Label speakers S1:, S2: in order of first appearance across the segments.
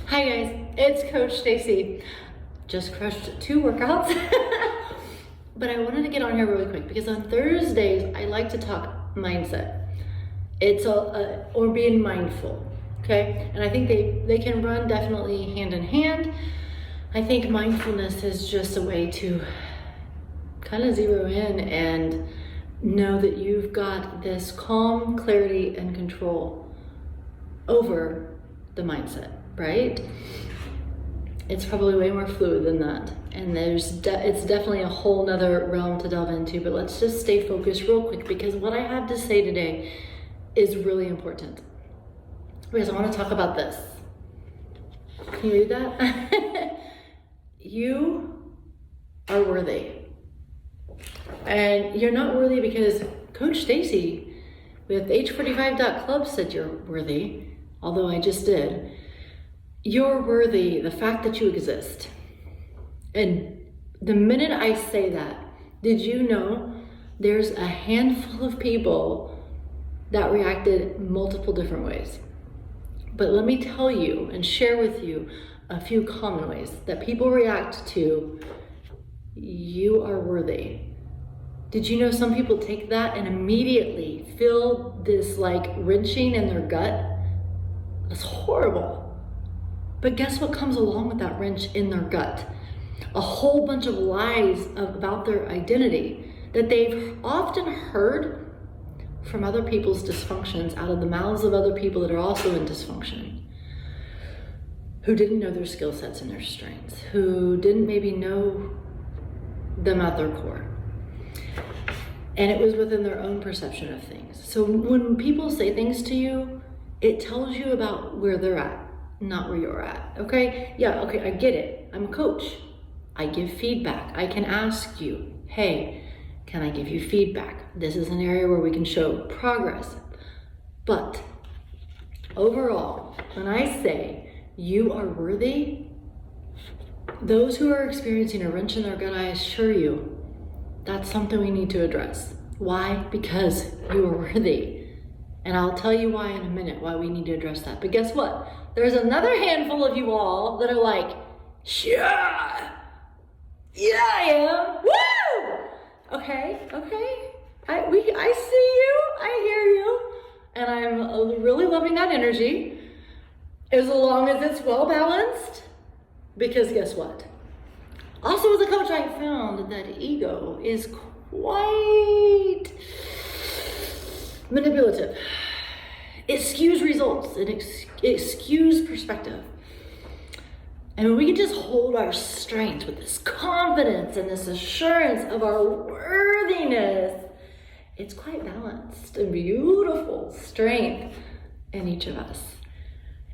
S1: Hi guys, it's Coach Stacy. Just crushed 2 workouts, but I wanted to get on here really quick because on Thursdays I like to talk mindset. It's or being mindful, okay? And I think they can run definitely hand in hand. I think mindfulness is just a way to kind of zero in and know that you've got this calm, clarity, and control over the mindset, right? It's probably way more fluid than that. And it's definitely a whole nother realm to delve into, but let's just stay focused real quick because what I have to say today is really important. Because I want to talk about this. Can you read that? You are worthy. And you're not worthy because Coach Stacy with H45.CLUB said you're worthy, although I just did. You're worthy, the fact that you exist. And the minute I say that, did you know there's a handful of people that reacted multiple different ways? But let me tell you and share with you a few common ways that people react to you are worthy. Did you know some people take that and immediately feel this like wrenching in their gut? That's horrible. But guess what comes along with that wrench in their gut? A whole bunch of lies about their identity that they've often heard from other people's dysfunctions out of the mouths of other people that are also in dysfunction, who didn't know their skill sets and their strengths, who didn't maybe know them at their core. And it was within their own perception of things. So when people say things to you, it tells you about where they're at, not where you're at, okay? Yeah, okay, I get it. I'm a coach. I give feedback. I can ask you, hey, can I give you feedback? This is an area where we can show progress. But overall, when I say you are worthy, those who are experiencing a wrench in their gut, I assure you, that's something we need to address. Why? Because you are worthy. And I'll tell you why in a minute, why we need to address that. But guess what? There's another handful of you all that are like, yeah, I am. Woo! Okay. I see you, I hear you, and I'm really loving that energy as long as it's well balanced. Because guess what? Also as a coach, I found that ego is quite manipulative. It skews results, it skews perspective. And when we can just hold our strength with this confidence and this assurance of our worthiness, it's quite balanced and beautiful strength in each of us.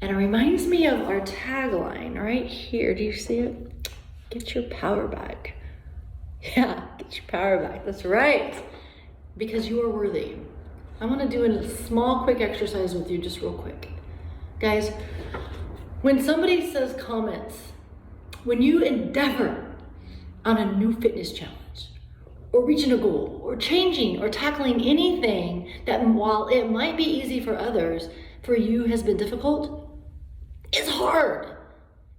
S1: And it reminds me of our tagline right here. Do you see it? Get your power back. Yeah, get your power back. That's right. Because you are worthy. I want to do a small, quick exercise with you just real quick. Guys, when somebody says comments, when you endeavor on a new fitness challenge, or reaching a goal, or changing, or tackling anything that while it might be easy for others, for you has been difficult, it's hard.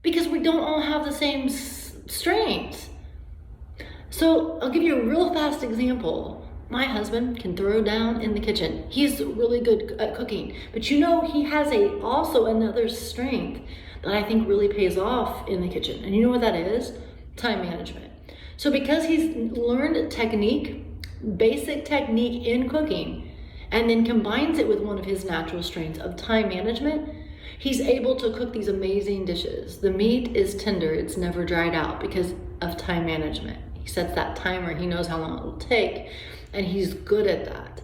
S1: Because we don't all have the same strengths. So I'll give you a real fast example. My husband can throw down in the kitchen. He's really good at cooking, but you know he has also another strength that I think really pays off in the kitchen. And you know what that is? Time management. So because he's learned technique, basic technique in cooking, and then combines it with one of his natural strengths of time management, he's able to cook these amazing dishes. The meat is tender, it's never dried out because of time management. He sets that timer, he knows how long it will take, and he's good at that.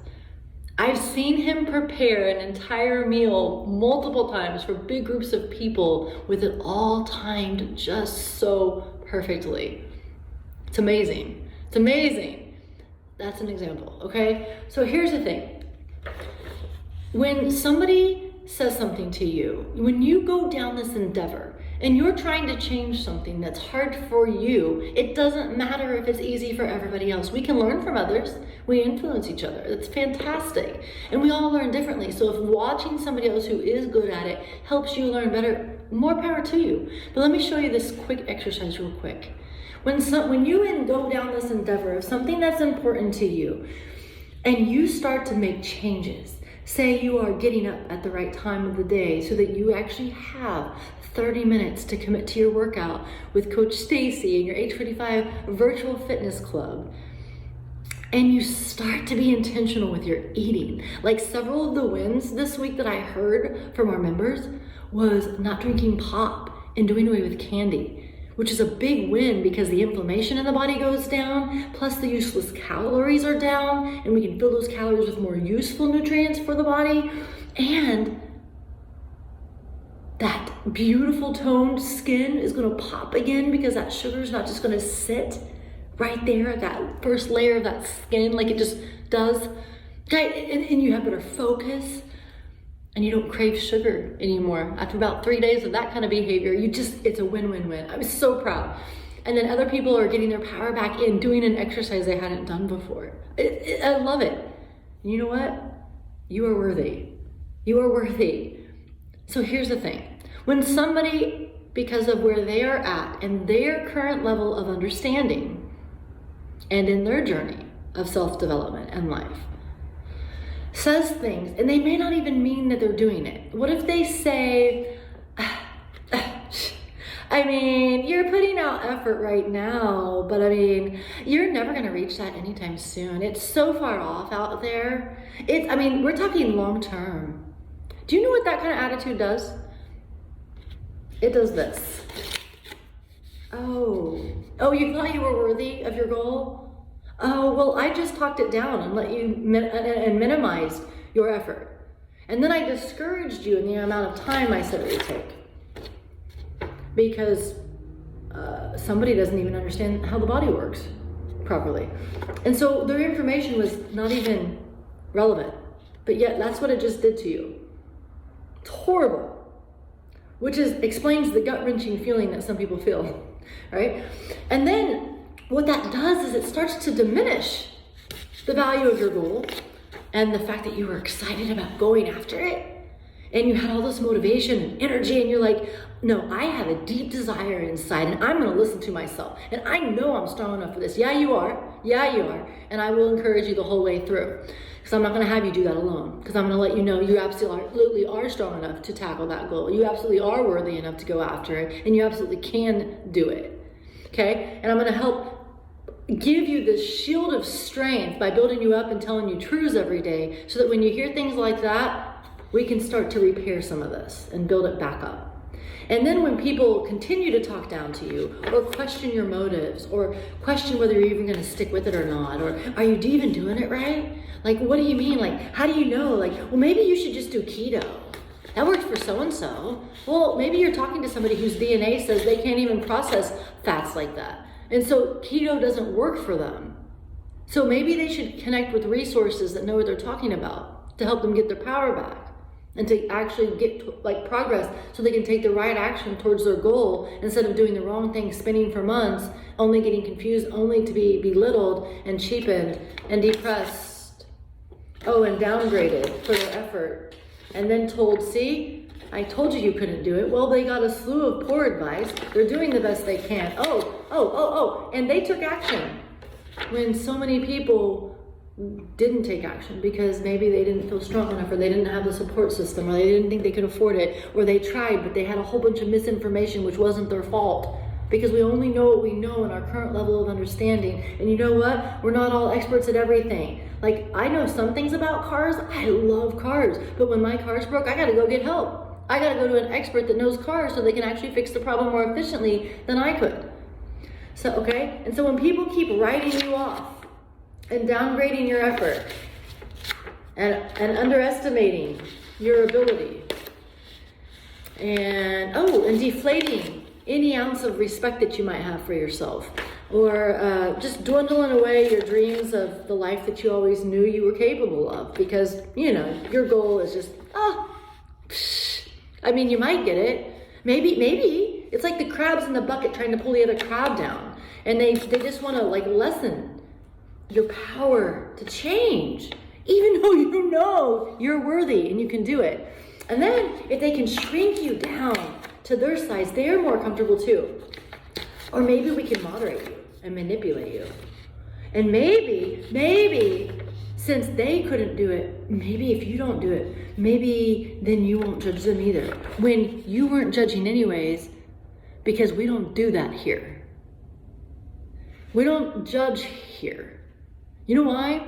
S1: I've seen him prepare an entire meal multiple times for big groups of people with it all timed just so perfectly. It's amazing. It's amazing. That's an example, okay? So here's the thing. When somebody says something to you, when you go down this endeavor and you're trying to change something that's hard for you, it doesn't matter if it's easy for everybody else. We can learn from others. We influence each other. That's fantastic. And we all learn differently. So if watching somebody else who is good at it helps you learn better, more power to you. But let me show you this quick exercise real quick. When you go down this endeavor of something that's important to you, and you start to make changes, say you are getting up at the right time of the day so that you actually have 30 minutes to commit to your workout with Coach Stacy and your H45 Virtual Fitness Club. And you start to be intentional with your eating. Like several of the wins this week that I heard from our members was not drinking pop and doing away with candy, which is a big win because the inflammation in the body goes down, plus the useless calories are down, and we can fill those calories with more useful nutrients for the body. And that beautiful toned skin is gonna pop again because that sugar is not just gonna sit right there at that first layer of that skin like it just does. And you have better focus, and you don't crave sugar anymore. After about 3 days of that kind of behavior, it's a win-win-win. I was so proud. And then other people are getting their power back in, doing an exercise they hadn't done before. I love it. And you know what? You are worthy. You are worthy. So here's the thing. When somebody, because of where they are at and their current level of understanding and in their journey of self-development and life, says things, and they may not even mean that they're doing it. What if they say, I mean, you're putting out effort right now, but I mean, you're never gonna reach that anytime soon. It's so far off out there. We're talking long term. Do you know what that kind of attitude does? It does this. Oh, you thought you were worthy of your goal? Oh, well, I just talked it down and let you minimize your effort. And then I discouraged you in the amount of time I said it would take. Because somebody doesn't even understand how the body works properly. And so their information was not even relevant. But yet that's what it just did to you. It's horrible. Which explains the gut-wrenching feeling that some people feel, right? And then what that does is it starts to diminish the value of your goal and the fact that you were excited about going after it, and you had all this motivation and energy, and you're like, no, I have a deep desire inside, and I'm gonna listen to myself, and I know I'm strong enough for this. Yeah, you are, and I will encourage you the whole way through, because I'm not gonna have you do that alone, because I'm gonna let you know you absolutely are strong enough to tackle that goal. You absolutely are worthy enough to go after it, and you absolutely can do it, okay? And I'm gonna help give you this shield of strength by building you up and telling you truths every day, so that when you hear things like that, we can start to repair some of this and build it back up. And then when people continue to talk down to you, or question your motives, or question whether you're even gonna stick with it or not, or are you even doing it right? Like, what do you mean? Like, how do you know? Like, well, maybe you should just do keto. That works for so-and-so. Well, maybe you're talking to somebody whose DNA says they can't even process fats like that. And so keto doesn't work for them. So maybe they should connect with resources that know what they're talking about to help them get their power back and to actually get progress, so they can take the right action towards their goal instead of doing the wrong thing, spinning for months, only getting confused, only to be belittled and cheapened and depressed. Oh, and downgraded for their effort. And then told, see, I told you couldn't do it. Well, they got a slew of poor advice. They're doing the best they can. And they took action when so many people didn't take action because maybe they didn't feel strong enough, or they didn't have the support system, or they didn't think they could afford it, or they tried, but they had a whole bunch of misinformation, which wasn't their fault. Because we only know what we know in our current level of understanding. And you know what? We're not all experts at everything. Like, I know some things about cars. I love cars. But when my car's broke, I gotta go get help. I gotta go to an expert that knows cars so they can actually fix the problem more efficiently than I could. So, okay? And so when people keep writing you off and downgrading your effort and underestimating your ability and deflating any ounce of respect that you might have for yourself, or just dwindling away your dreams of the life that you always knew you were capable of, because, you know, your goal is just, you might get it. Maybe It's like the crabs in the bucket trying to pull the other crab down. And they just want to like lessen your power to change, even though you know you're worthy and you can do it. And then if they can shrink you down to their size, they're more comfortable too. Or maybe we can moderate you and manipulate you. And maybe since they couldn't do it, maybe if you don't do it, maybe then you won't judge them either. When you weren't judging anyways, because we don't do that here. We don't judge here. You know why?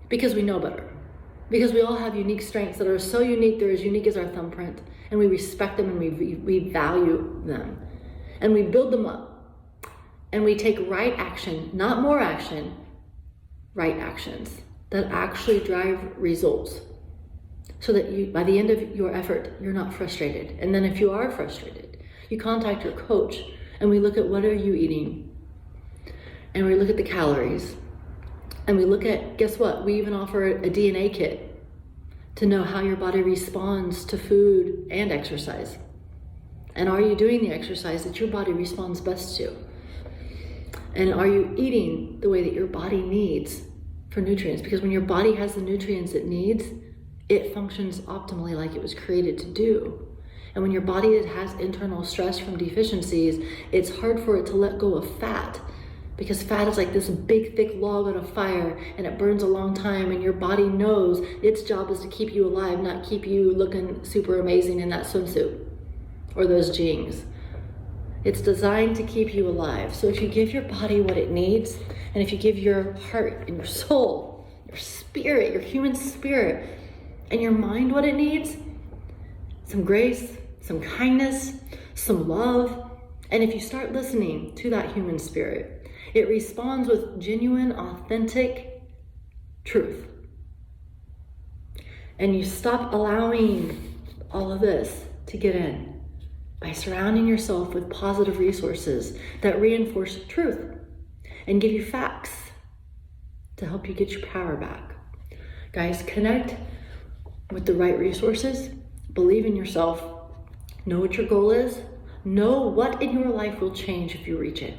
S1: Because we know better. Because we all have unique strengths that are so unique, they're as unique as our thumbprint. And we respect them and we value them. And we build them up. And we take right action, not more action, right actions that actually drive results. So that you, by the end of your effort, you're not frustrated. And then if you are frustrated, you contact your coach and we look at what are you eating? And we look at the calories. And we look at, guess what? We even offer a DNA kit to know how your body responds to food and exercise. And are you doing the exercise that your body responds best to? And are you eating the way that your body needs for nutrients? Because when your body has the nutrients it needs, it functions optimally like it was created to do. And when your body has internal stress from deficiencies, it's hard for it to let go of fat. Because fat is like this big, thick log on a fire and it burns a long time, and your body knows its job is to keep you alive, not keep you looking super amazing in that swimsuit or those jeans. It's designed to keep you alive. So if you give your body what it needs, and if you give your heart and your soul, your spirit, your human spirit, and your mind what it needs, some grace, some kindness, some love, and if you start listening to that human spirit, it responds with genuine, authentic truth. And you stop allowing all of this to get in by surrounding yourself with positive resources that reinforce truth and give you facts to help you get your power back. Guys, connect with the right resources, believe in yourself, know what your goal is, know what in your life will change if you reach it.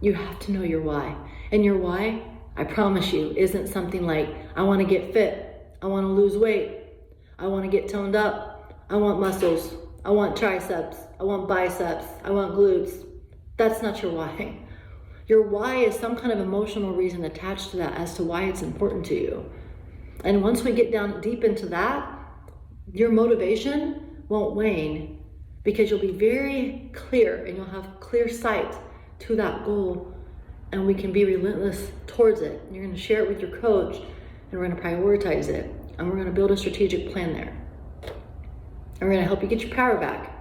S1: You have to know your why. And your why, I promise you, isn't something like, I want to get fit, I want to lose weight, I want to get toned up, I want muscles, I want triceps, I want biceps, I want glutes. That's not your why. Your why is some kind of emotional reason attached to that as to why it's important to you. And once we get down deep into that, your motivation won't wane because you'll be very clear and you'll have clear sight to that goal, and we can be relentless towards it. You're going to share it with your coach, and we're going to prioritize it, and we're going to build a strategic plan there. And we're going to help you get your power back,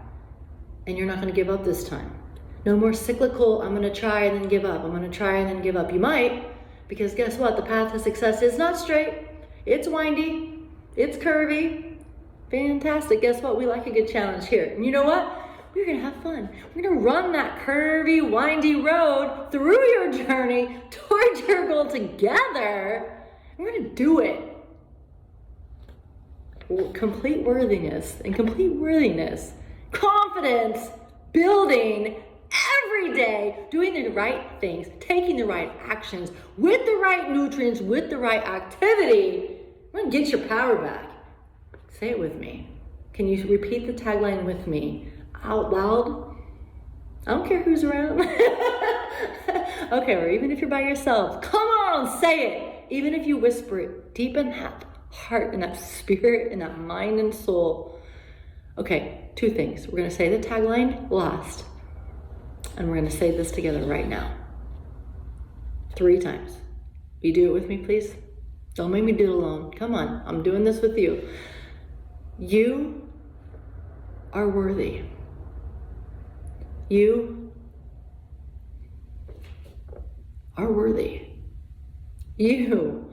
S1: and you're not going to give up this time. No more cyclical, I'm going to try and then give up. I'm going to try and then give up. You might, because guess what? The path to success is not straight. It's windy. It's curvy. Fantastic. Guess what? We like a good challenge here. And you know what? We're going to have fun. We're going to run that curvy, windy road through your journey towards your goal together. We're going to do it. Complete worthiness and complete worthiness. Confidence, building every day, doing the right things, taking the right actions with the right nutrients, with the right activity. We're going to get your power back. Say it with me. Can you repeat the tagline with me? Out loud. I don't care who's around. Okay, or even if you're by yourself, come on, say it. Even if you whisper it deep in that heart and that spirit and that mind and soul. Okay, two things. We're going to say the tagline last, and we're going to say this together right now. 3 times. Will you do it with me, please? Don't make me do it alone. Come on, I'm doing this with you. You are worthy. You are worthy. You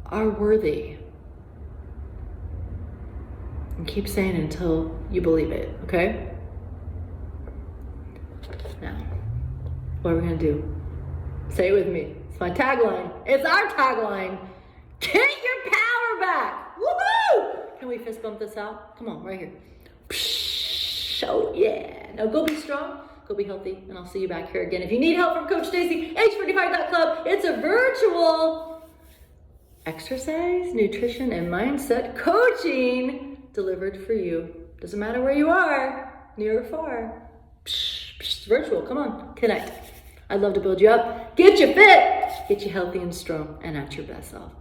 S1: are worthy. And keep saying it until you believe it, okay? Now, what are we gonna do? Say it with me. It's my tagline. It's our tagline. Get your power back. Woohoo! Can we fist bump this out? Come on, right here. Psh. show. Yeah. Now go be strong, go be healthy, and I'll see you back here again. If you need help from Coach Stacy, H45.CLUB, it's a virtual exercise, nutrition, and mindset coaching delivered for you. Doesn't matter where you are, near or far. Virtual, come on, connect. I'd love to build you up, get you fit, get you healthy and strong, and at your best self.